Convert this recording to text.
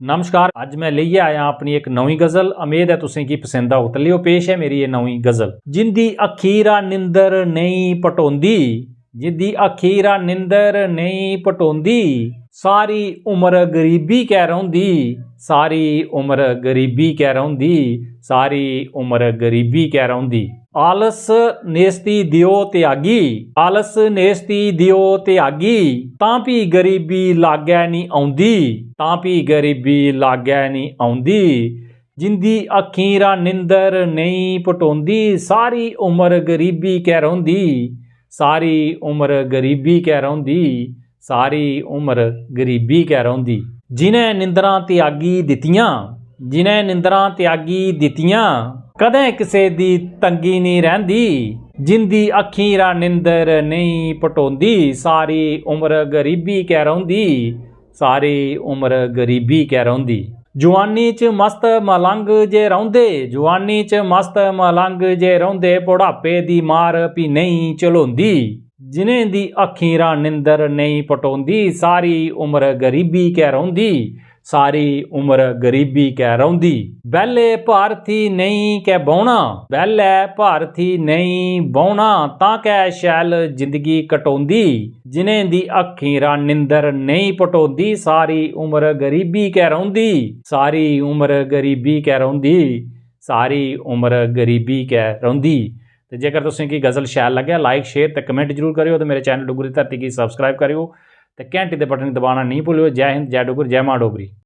नमस्कार। अज मैं लेइयै आया अपनी एक नवी गज़ल। उम्मीद है तुसें गी पसंद आउग। ते लियो पेश है मेरी ये नवी गज़ल। जिंदी अखीरा निंदर नहीं पटोंदी, जिंदी अखीरा निंदर नहीं पटोंदी, सारी उम्र गरीबी कै रौंदी, सारी उम्र गरीबी कै रौंदी, सारी उम्र गरीबी कै रौंदी। आलस नेस्ती दियो त्यागी, आलस नेस्ती दियो त्यागी, तां भी गरीबी लागै नहीं आउंदी, तां भी गरीबी लागै नहीं आउंदी। जिंदी अखीरा निंदर नहीं पटोंदी, सारी उम्र गरीबी कै रौंदी, सारी उम्र गरीबी कै रौंदी, सारी उम्र गरीबी कै रौंदी। जिन्हें निंदरां त्यागी दित्तियां, जिन्हें निंदरां त्यागी दित्तियां, कदें किसे दी तंगी नहीं रहिंदी। जिंदी अखीरा निंदर नहीं पटोंदी, सारी उम्र गरीबी कै रौंदी, सारी उम्र गरीबी कै रौंदी। जवानी च मस्त मलंग जे रौंदे, जवानी च मस्त मलंग जे रौंदे, बुढ़ापे दी मार भी नहीं झलोंदी। जिन्हें दी अखीरा निंदर नहीं पटोंदी, सारी उम्र गरीबी कै रौंदी, सारी उम्र गरीबी कै रौंदी। बैले भारती नहीं कै बौना, बैले भारती नहीं बौना, तां कै शैल जिंदगी कटोंदी। जिन्हें दी अखीरा निंदर नहीं पटोंदी, सारी उम्र गरीबी कै रौंदी, सारी उम्र गरीबी कै रौंदी, सारी उम्र गरीबी कै रौंदी। ते जेकर तुसें गी गज़ल शैल लग्गे, लाइक शेयर ते कमेंट जरूर करियो। ते मेरे चैनल डोगरी धरती गी सबसक्राइब करियो ते घंटी दे बटन दबाना नहीं भुल्लियो। जय हिंद, जय डोगरी, जय मां डोगरी।